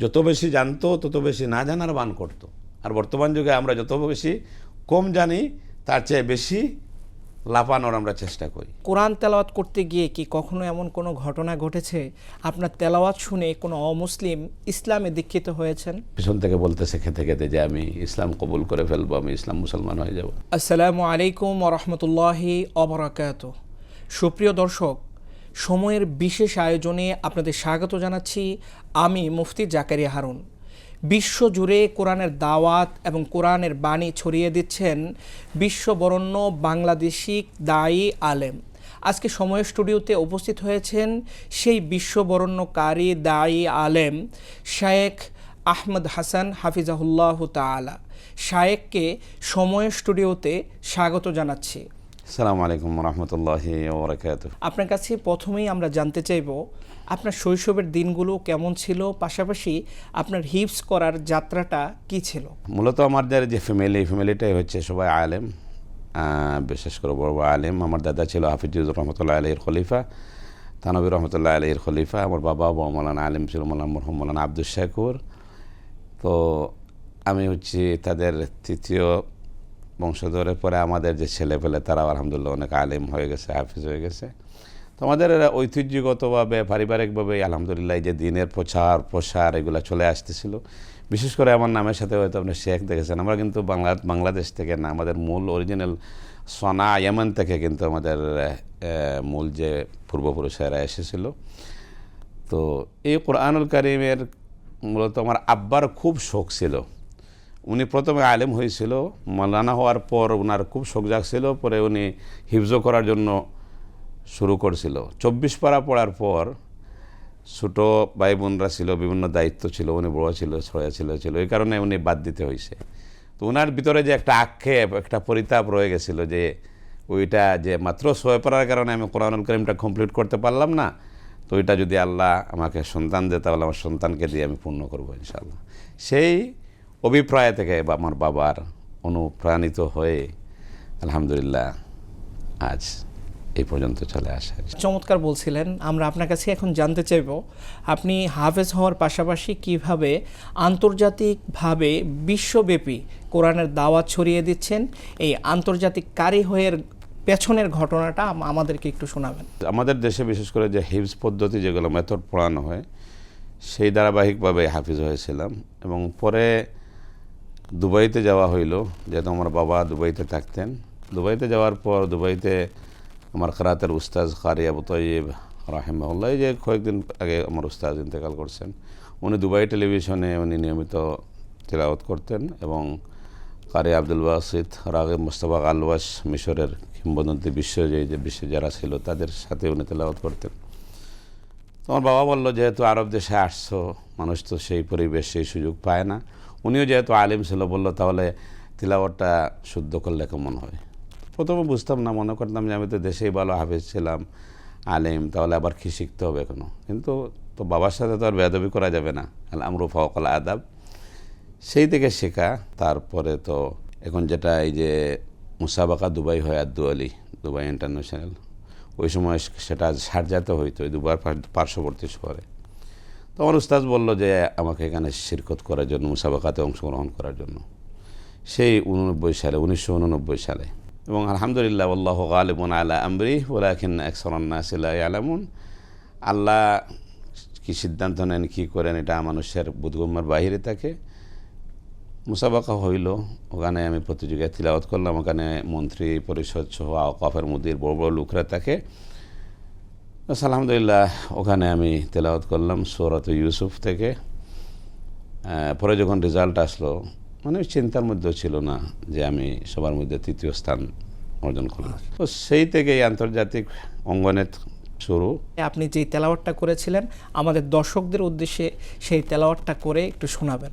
যত বেশি জানতো তত বেশি না জানার বান করতো। আর বর্তমান যুগে আমরা যত বেশি কম জানি তার চেয়ে বেশি লাফানোর আমরা চেষ্টা করি। কোরআন তেলাওয়াত করতে গিয়ে কি কখনো এমন কোনো ঘটনা ঘটেছে আপনার তেলাওয়াত শুনে কোনো অমুসলিম ইসলামে দীক্ষিত হয়েছেন? পিছন থেকে বলতেছে খেতে খেতে যে আমি ইসলাম কবুল করে ফেলবো, আমি ইসলাম মুসলমান হয়ে যাব। আসসালামু আলাইকুম ওয়া রাহমাতুল্লাহি ওয়া বারাকাতুহু। সুপ্রিয় দর্শক, সময়ের বিশেষ আয়োজনে আপনাদের স্বাগত জানাচ্ছি। আমি মুফতি জাকারিয়া হারুন। বিশ্বজুড়ে কোরআনের দাওয়াত এবং কোরআনের বাণী ছড়িয়ে দিচ্ছেন বিশ্ববরণ্য বাংলাদেশি দায়ী আলেম। আজকে সময় স্টুডিওতে উপস্থিত হয়েছেন সেই বিশ্ববরণ্যকারী দায়ী আলেম শায়েখ আহমদ হাসান হাফিজাহুল্লাহ তাআলা। শায়েখকে সময় স্টুডিওতে স্বাগত জানাচ্ছি। আসসালামু আলাইকুম রহমতুল্লাহি ওয়া বারাকাতুহু। আপনার কাছে প্রথমেই আমরা জানতে চাইব আপনার শৈশবের দিনগুলো কেমন ছিল, পাশাপাশি আপনার হিফজ করার যাত্রাটা কি ছিল? মূলত আমাদের যে ফ্যামিলিটাই হচ্ছে সবাই আলেম, বিশেষ করে বড় বড় আলেম। আমার দাদা ছিল হাফিজুর রহমতুল্লাহ আলাইহির খলিফা, তানবী রহমতুল্লাহ আলাইহির খলিফা। আমার বাবা মৌলানা আলেম ছিল, মৌলানা আব্দুস শাকুর। তো আমি হচ্ছি তাদের তৃতীয় বংশধরের। পরে আমাদের যে ছেলেপেলে তারাও আলহামদুলিল্লাহ অনেক আলেম হয়ে গেছে, হাফিজ হয়ে গেছে। তো আমাদের ঐতিহ্যগতভাবে পারিবারিকভাবে আলহামদুলিল্লাহ যে দিনের প্রসার এগুলো চলে আসতেছিল। বিশেষ করে আমার নামের সাথে হয়তো আপনি শেখ দেখেছেন। আমরা কিন্তু বাংলাদেশ থেকে না, আমাদের মূল অরিজিনাল সনা ইয়েমেন থেকে কিন্তু আমাদের মূল যে পূর্বপুরুষেরা এসেছিল। তো এই কোরআনুল কারীমের মূলত আমার আব্বার খুব শখ ছিল। উনি প্রথমে আলেম হয়েছিল, মৌলানা হওয়ার পর ওনার খুব শখ জাগছিল। পরে উনি হিফজ করার জন্য শুরু করছিল। 24 পারা পড়ার পর ছোটো ভাই বোনরা ছিল, বিভিন্ন দায়িত্ব ছিল, উনি বড় ছিল, ছড়া ছিল, এই কারণে উনি বাদ দিতে হয়েছে। তো ওনার ভিতরে যে একটা আক্ষেপ, একটা পরিতাপ রয়ে গেছিল যে ওইটা যে মাত্র 6 পারার কারণে আমি কোরআনুল কারীমটা কমপ্লিট করতে পারলাম না। তো ওইটা যদি আল্লাহ আমাকে সন্তান দেয় তাহলে আমার সন্তানকে দিয়ে আমি পূর্ণ করবো ইনশাআল্লাহ। সেই অভিপ্রায় থেকে আমার বাবার অনুপ্রাণিত হয়ে আলহামদুলিল্লাহ আজ এই পর্যন্ত চলে আসে। চমৎকার বলছিলেন। আমরা আপনার কাছে এখন জানতে চাইব আপনি হাফেজ হওয়ার পাশাপাশি কিভাবে আন্তর্জাতিকভাবে বিশ্বব্যাপী কোরআনের দাওয়াত ছড়িয়ে দিচ্ছেন। এই আন্তর্জাতিক কারি হয়ের পেছনের ঘটনাটা আমাদেরকে একটু শোনাবেন। আমাদের দেশে বিশেষ করে যে হিফজ পদ্ধতি, যেগুলো মেথড পড়ানো হয়, সেই ধারাবাহিকভাবে হাফিজ হয়েছিলাম। এবং পরে দুবাইতে যাওয়া হইল, যেহেতু আমার বাবা দুবাইতে থাকতেন। দুবাইতে যাওয়ার পর দুবাইতে আমার কেরাতের উস্তাজ কারি আবু তৈয়ব রাহিমাহুল্লাহ, যে কয়েকদিন আগে আমার উস্তাজ ইন্তেকাল করছেন, উনি দুবাই টেলিভিশনে উনি নিয়মিত তেলাওয়াত করতেন। এবং কারি আব্দুল বাসিত, রাগিব মুস্তাফা আলওয়াস, মিশরের কিংবদন্তি বিশ্বে যারা ছিল তাদের সাথে উনি তেলাওয়াত করতেন। তো আমার বাবা বলল, যেহেতু আরব দেশে আসছো, মানুষ তো সেই পরিবেশ সেই সুযোগ পায় না। উনিও যেহেতু আলিম ছিল, বলল তাহলে তিলাওয়াতটা শুদ্ধ করলে কেমন হয়। প্রথমে বুঝতাম না, মনে করতাম যে আমি তো দেশেই ভালো হাফেজ ছিলাম, আলিম, তাহলে আবার কি শিখতে হবে কেন। কিন্তু তো বাবার সাথে তো আর বেয়াদবি করা যাবে না, আল আমরু ফাওকাল আদাব, সেই থেকে শেখা। তারপরে তো এখন যেটা এই যে মুসাবাকা দুবাই হয়, আব্দু আলী দুবাই ইন্টারন্যাশনাল, ওই সময় সেটা শারজাতে হইতো, ওই দুবার পার্শ্ববর্তী শহরে। তো আমার উস্তাদ বলল যে আমাকে এখানে শিরকত করার জন্য, মুসাবাকাতে অংশগ্রহণ করার জন্য, সেই 1999 সালে। এবং আলহামদুলিল্লাহ আল্লাহু গালিবুন আলা আমরি ওয়ালাকিন্না আকসারান নাসি লা ইয়ালামুন। আল্লাহ কি সিদ্ধান্ত নেন, কী করেন, এটা মানুষের বুদ্ধগম্যের বাহিরে থাকে। মুসাবাকা হইল, ওখানে আমি প্রতিযোগিতায় তিলাওয়াত করলাম। ওখানে মন্ত্রী পরিষদ সহ আওকাফের মুদির বড় বড় লোকরা থাকে। আলহামদুলিল্লাহ ওখানে আমি তেলাওয়াত করলাম সূরাত ইউসুফ থেকে। পরে যখন রেজাল্ট আসলো, মানে চিন্তার মধ্যেও ছিল না যে আমি সবার মধ্যে তৃতীয় স্থান অর্জন করলাম। তো সেই থেকেই আন্তর্জাতিক অঙ্গনে শুরু। আপনি যেই তেলাওয়াতটা করেছিলেন আমাদের দর্শকদের উদ্দেশ্যে সেই তেলাওয়াতটা করে একটু শোনাবেন।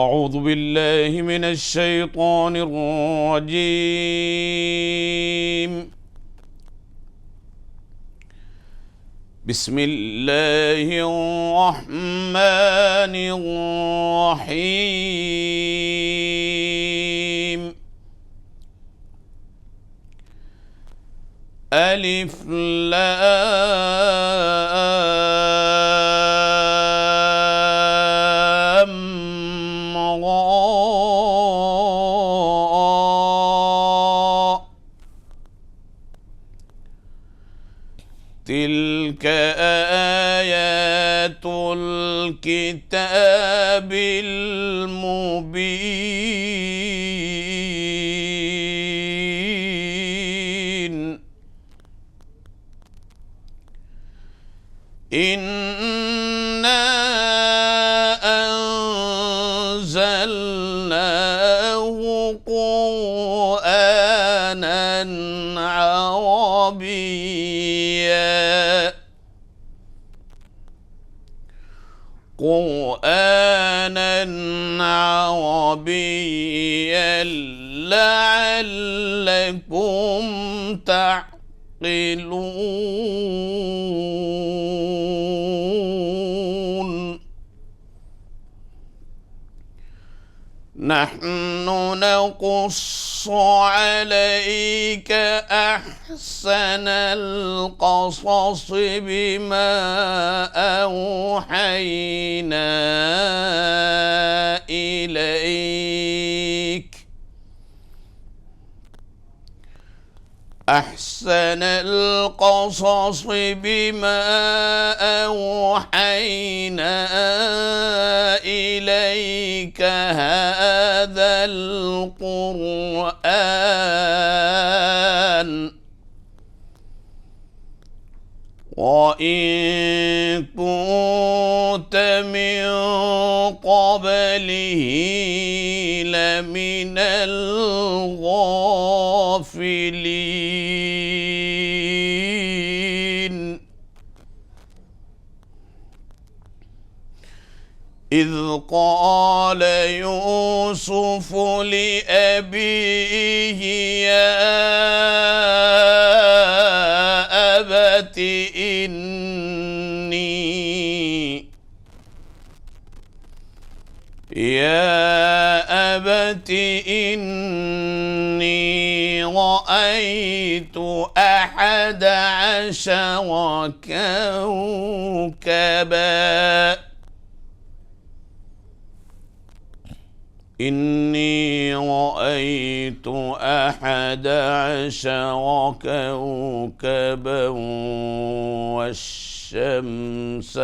أعوذ بالله من الشيطان الرجيم. بسم الله الرحمن الرحيم. ألف لام الكتاب المبين إنا أنزلناه قرآنا عربيا لعلكم تعقلون نحن نقص عليك أحسن القصص بما أوحينا إليك أحسن القصص بما أوحينا إليك هذا القرآن وإن كنت من قبله لمن الغافلين إذ قال يوسف لأبيه يا أبت إني رأيت 11 كوكبا إني رأيت 11 كوكبا والشمس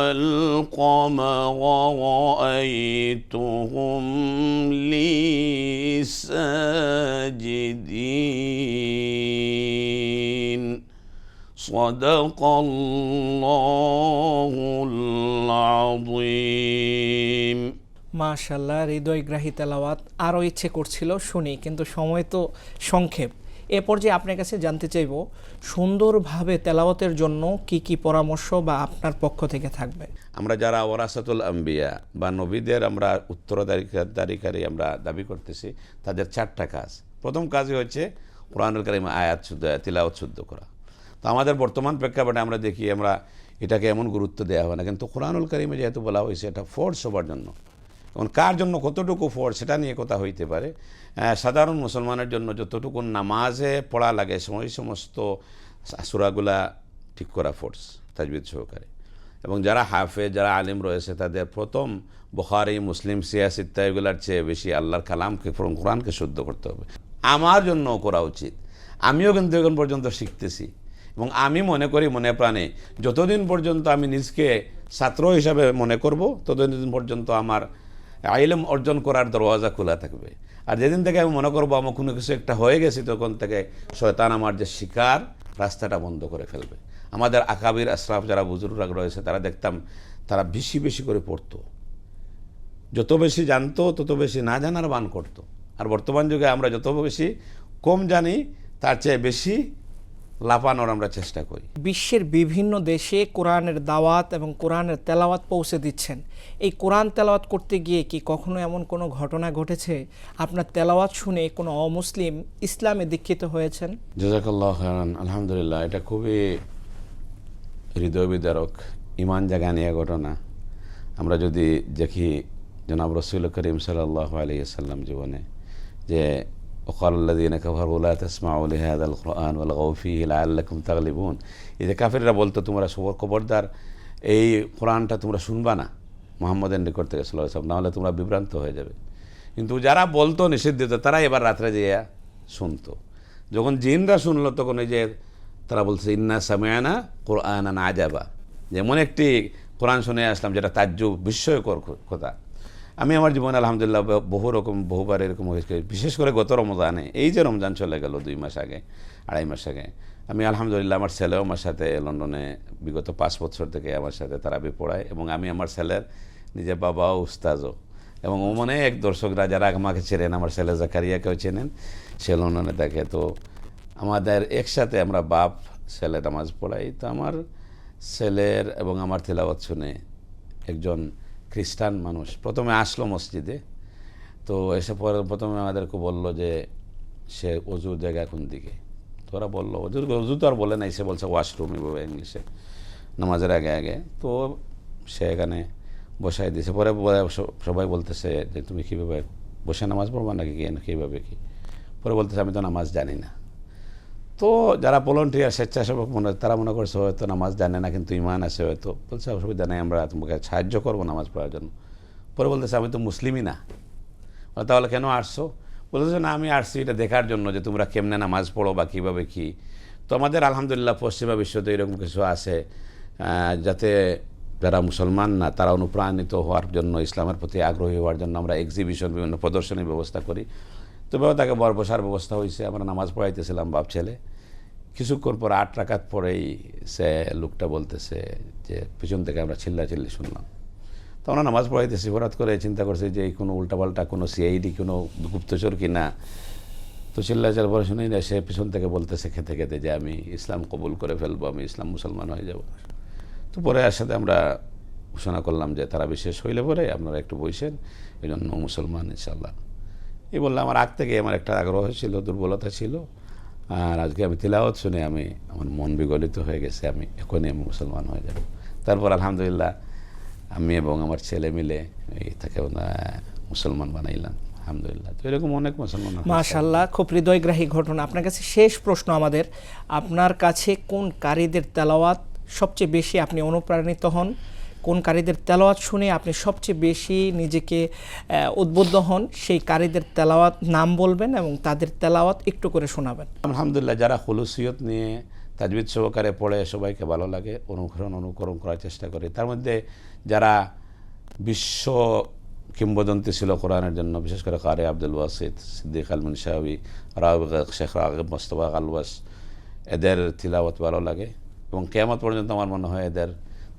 والقمر رأيتهم لي ساجدين صدق الله العظيم মাশাআল্লাহ, হৃদয়গ্রাহী তেলাওয়াত। আরও ইচ্ছে করছিল শুনি, কিন্তু সময় তো সংক্ষেপ। এ পর্যায়ে আপনার কাছে জানতে চাইব, সুন্দরভাবে তেলাওয়াতের জন্য কি কি পরামর্শ বা আপনার পক্ষ থেকে থাকবে? আমরা যারা ওয়ারাসাতুল আম্বিয়া বা নবীদের আমরা উত্তরাধিকারী আমরা দাবি করতেছি, তাদের 4টা কাজ। প্রথম কাজই হচ্ছে কোরআনুল কারীম আয়াত শুদ্ধ, তিলাওয়াত শুদ্ধ করা। তো আমাদের বর্তমান প্রেক্ষাপটে আমরা দেখি আমরা এটাকে এমন গুরুত্ব দেওয়া হয় না, কিন্তু কোরআনুল কারীমে যেহেতু বলা হয়েছে এটা ফোর্স সবার জন্য, এখন কার জন্য কতটুকু ফোর্স সেটা নিয়ে কথা হইতে পারে। সাধারণ মুসলমানের জন্য যতটুকু নামাজে পড়া লাগে ওই সমস্ত সূরাগুলা ঠিক করা ফোর্স তাজবিদ সহকারে, এবং যারা হাফেজ যারা আলিম রয়েছে তাদের প্রথম বুখারী মুসলিম সিয়াসিত্তা এগুলার চেয়ে বেশি আল্লাহর কালামকে কোরআনকে শুদ্ধ করতে হবে। আমার জন্য করা উচিত। আমিও কিন্তু এখন পর্যন্ত শিখতেছি, এবং আমি মনে করি মনে প্রাণে যতদিন পর্যন্ত আমি নিজকে ছাত্র হিসাবে মনে করব ততদিন পর্যন্ত আমার ইলম অর্জন করার দরওয়াজা খোলা থাকবে। আর যেদিন থেকে আমি মনে করবো আমার কোনো কিছু একটা হয়ে গেছে, তখন থেকে শয়তান আমার যে শিকার রাস্তাটা বন্ধ করে ফেলবে। আমাদের আকাবির আশরাফ যারা বুজুর্গরা রয়েছে তারা দেখতাম তারা বেশি বেশি করে পড়তো, যত বেশি জানতো তত বেশি না জানার বান করতো। আর বর্তমান যুগে আমরা যত বেশি কম জানি তার চেয়ে বেশি লাফানোর আমরা চেষ্টা করি। বিশ্বের বিভিন্ন দেশে কোরআনের দাওয়াত এবং কোরআনের তেলাওয়াত পৌঁছে দিচ্ছেন। এই কোরআন তেলাওয়াত করতে গিয়ে কি কখনো এমন কোনো ঘটনা ঘটেছে আপনার তেলাওয়াত শুনে কোনো অমুসলিম ইসলামে দীক্ষিত হয়েছেন? জাযাকাল্লাহু খায়রান। আলহামদুলিল্লাহ, এটা খুবই হৃদয় বিদারক, ইমান জাগানিয়া ঘটনা। আমরা যদি দেখি জনাব রাসূল করিম সাল্লাল্লাহু আলাইহি ওয়াসাল্লাম জীবনে যে وقال الذين كفروا لا تسمعوا لهذا القرآن والغوا فيه لعلكم تغلبون, এই যে কাফেররা বলতো তোমরা খবরদার এই কোরআনটা তোমরা শুনবা না মুহাম্মদের নিকট থেকে সাল্লাল্লাহু আলাইহি ওয়াসাল্লাম, নাহলে তোমরা বিভ্রান্ত হয়ে যাবে। কিন্তু যারা বলতো নিষিদ্ধ তারা এবার রাত্রে যেয়ে শুনতো। যখন জিনরা শুনলো তখন এই যে তারা বলছে ইন্না সামিআনা কুরআনান আজাবা, যেমন একটি কোরআন শুনে আসলাম যেটা তাজ্জুব বিস্ময়কর কথা। আমি আমার জীবনে আলহামদুলিল্লাহ বহুবার এরকম হয়েছে, বিশেষ করে গত রমজানে, এই যে রমজান চলে গেল 2 মাস আগে, 2.5 মাস আগে, আমি আলহামদুলিল্লাহ আমার ছেলেও আমার সাথে লন্ডনে বিগত 5 বছর থেকে আমার সাথে তারাবি পড়ায়, এবং আমি আমার ছেলের নিজের বাবাও উস্তাজও, এবং ও মনে এক দর্শকরা যারা আমাকে চেনেন, আমার ছেলে জাকারিয়াকেও চেনেন, সে লন্ডনে দেখে। তো আমাদের একসাথে আমরা বাপ ছেলে নামাজ পড়াই। তো আমার ছেলের এবং আমার তেলাওয়াত শুনে একজন খ্রিস্টান মানুষ প্রথমে আসলো মসজিদে। তো এসে পরে প্রথমে আমাদেরকে বলল যে সে অজুর জায়গা কোন দিকে। তো ওরা বললো অজু তো আর বলে নাই, সে বলছে ওয়াশরুম, এভাবে ইংলিশে, নামাজের আগে আগে। তো সে এখানে বসাই দিয়েছে। পরে সবাই বলতেছে যে তুমি কীভাবে বসে নামাজ পড়বা নাকি কীভাবে কি? পরে বলতেছে আমি তো নামাজ জানি না। তো যারা ভলান্টিয়ার স্বেচ্ছাসেবক তারা মনে করছে হয়তো নামাজ জানে না, কিন্তু ইমান আছে হয়তো। বলছে অসুবিধা নেই, আমরা তোমাকে সাহায্য করবো নামাজ পড়ার জন্য। পরে বলতেছে আমি তো মুসলিমই না। তাহলে কেন আসছো? বলতেছে না, আমি আসছি এটা দেখার জন্য যে তোমরা কেমনে নামাজ পড়ো বা কীভাবে কী। তো আমাদের আলহামদুলিল্লাহ পশ্চিমা বিশ্বতে এরকম কিছু আছে, যাতে যারা মুসলমান না তারা অনুপ্রাণিত হওয়ার জন্য, ইসলামের প্রতি আগ্রহী হওয়ার জন্য আমরা এক্সিবিশন, বিভিন্ন প্রদর্শনীর ব্যবস্থা করি। তো তাকে বসার ব্যবস্থা হয়েছে। আমরা নামাজ পড়াইতেছিলাম বাপ ছেলে। কিছুক্ষণ পর 8 রাকাত পরেই সে লোকটা বলতেছে যে পিছন থেকে আমরা চিল্লাচিল্লি শুনলাম। তো আমরা নামাজ পড়াইতেছি, হঠাৎ করে চিন্তা করছি যে এই কোনো উল্টাপাল্টা কোনো সিআইডি, কোনো গুপ্তচর কি না। তো চিল্লাচাল পরে শুনেই না, সে পিছন থেকে বলতেছে খেতে খেতে যে আমি ইসলাম কবুল করে ফেলবো, আমি ইসলাম মুসলমান হয়ে যাব। তো পরে এর সাথে আমরা ঘোষণা করলাম যে তারা বিশেষ হইলে পরে আপনারা একটু বসেন, এই জন্য মুসলমান ইনশাল্লাহ। এই বললে আমার আগ থেকে আমার একটা আগ্রহ ছিল, দুর্বলতা ছিল। আর আজকে আমি তিলাওয়াত শুনে আমার মন বিগলিত হয়ে গেছে, এখনই আমি মুসলমান হয়ে যাব। তারপর আলহামদুলিল্লাহ আমি এবং আমার ছেলে মিলে তাকে মুসলমান বানাইলাম আলহামদুলিল্লাহ। তো এরকম অনেক মুসলমান। মাশাআল্লাহ, খুব হৃদয়গ্রাহী ঘটনা। আপনার কাছে শেষ প্রশ্ন আমাদের, আপনার কাছে কোন কারীদের তেলাওয়াত সবচেয়ে বেশি আপনি অনুপ্রাণিত হন? কোন কারীদের তেলাওয়াত শুনে আপনি সবচেয়ে বেশি নিজেকে উদ্বুদ্ধ হন? সেই কারীদের তেলাওয়াত নাম বলবেন এবং তাদের তেলাওয়াত একটু করে শোনাবেন। আলহামদুলিল্লাহ, যারা খুলুসিয়ত নিয়ে তাজবিদ সহকারে পড়ে সবাইকে ভালো লাগে, অনুকরণ করার চেষ্টা করে। তার মধ্যে যারা বিশ্ব কিংবদন্তি ছিল কোরআনের জন্য, বিশেষ করে কারি আব্দুল ওয়াসিদ, সিদ্দিক আল মুনশাবি, শেখ রাগিব মোস্তফা আলওয়াস, এদের তিলাওয়াত ভালো লাগে। এবং কিয়ামত পর্যন্ত আমার মনে হয় এদের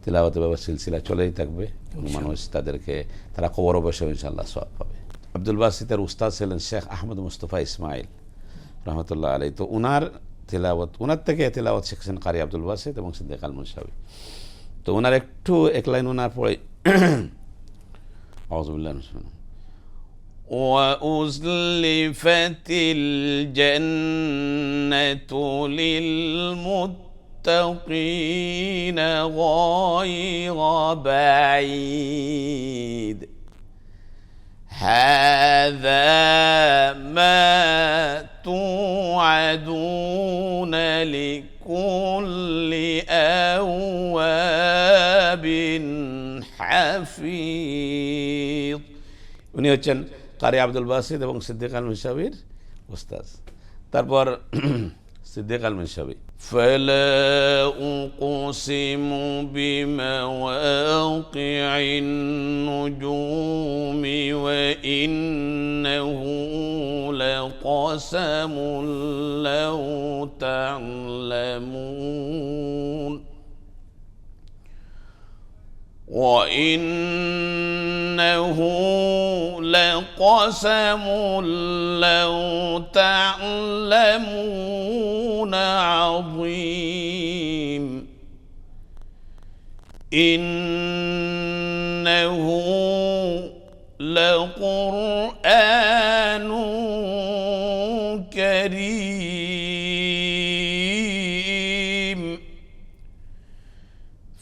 তিলাওয়াতের ব্যবস্থা সিলসিলা চলেই থাকবে, এবং মানুষ তারা কবর বসে ইনশাআল্লাহ সওয়াব পাবে। আব্দুল বাসিতের উস্তাদ ছিলেন শেখ আহমদ মুস্তফা ইসমাইল রহমতুল্লাহ আলাই। তো ওনার থেকে তিলাওয়াত শিখেছেন কারি আব্দুল বাসিত এবং সিদ্দিক আল মুনশাবি। তো ওনার একটু এক লাইন ওনার পরে আউযুবিল্লাহি মিনাশ শাইতানির রাজিম। ওয়াউজলিফাতিল জান্নাতু লিল মুত্তাকিনা গায়রা বাঈদ হাযা মা তুআদুন লিকুল্লি আওয়াবিন হাফিজ। উনি হচ্ছেন কারি আব্দুল বাসিত এবং সিদ্দিক আল মুনশাবির উস্তাদ। তারপর সিদ্দিক আল মুনশাবি, ফালা উকসিমু বিমাওয়াকিন নুজুমি ওয়া ইন্নাহু লাকাসামুন লাউ তা'লামুন وَإِنَّهُ لَقَسَمٌ لَّوْ تَعْلَمُونَ عَظِيمٌ إِنَّهُ لَقُرْآنٌ كَرِيمٌ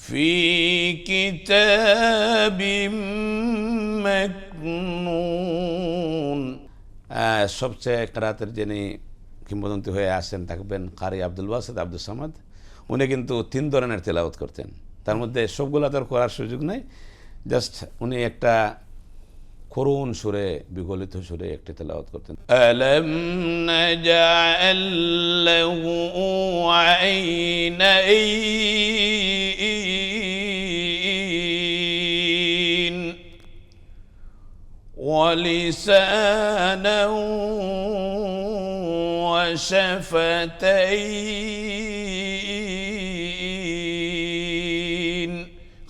في كتاب مكنون। সবচেয়ে কেরাতের যিনি কিংবদন্তি হয়ে আসেন থাকবেন কারি আব্দুল ওয়াসিদ আব্দুল সামাদ। উনি কিন্তু 3 ধরনের তেলাওয়াত করতেন, তার মধ্যে সবগুলো তার করার সুযোগ নেই। জাস্ট উনি একটা করুণ সুরে, বিগলিত সুরে একটি তেলাওয়াত করতেন। আলাম নাজআল লাহু আইনাইন ওয়া লিসানান ওয়া শাফাতাইন।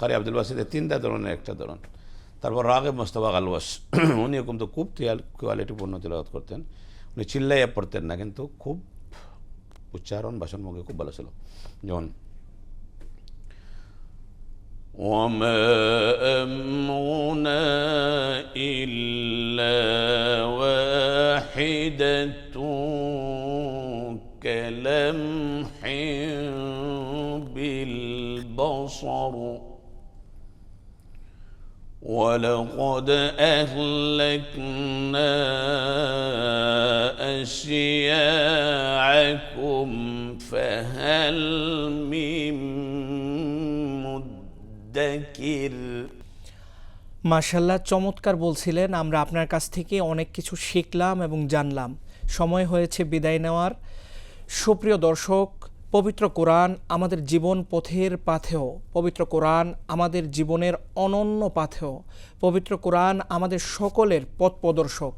কারি আব্দুল বাসিতের তিনটা ধরনের একটা ধরন। তারপর রাগেব মোস্তফা গালওয়াস, উনি কিন্তু খুব কোয়ালিটিপূর্ণ তেলাওয়াত করতেন। উনি চিল্লাইয়া পড়তেন না, কিন্তু খুব উচ্চারণ ভাষণভঙ্গি খুব ভালো ছিল। যেমন ওয়ামা আমরুনা ইল্লা ওয়াহিদাতুন কালামহিন বিল বসর ولقد أهلكنا أشياعكم فهل من مدكر। মাশাল্লাহ, চমৎকার বলছিলেন। আমরা আপনার কাছ থেকে অনেক কিছু শিখলাম এবং জানলাম। সময় হয়েছে বিদায় নেওয়ার। সুপ্রিয় দর্শক, পবিত্র কোরআন আমাদের জীবন পথের পাথেয়, পবিত্র কোরআন আমাদের জীবনের অনন্য পাথেয়, পবিত্র কোরআন আমাদের সকলের পথ প্রদর্শক।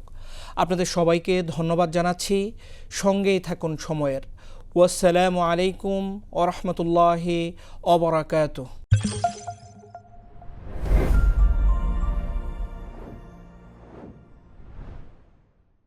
আপনাদের সবাইকে ধন্যবাদ জানাচ্ছি। সঙ্গেই থাকুন সময়ের। ওয়াসসালামু আলাইকুম ওয়া রাহমাতুল্লাহি ওয়া বারাকাতুহু।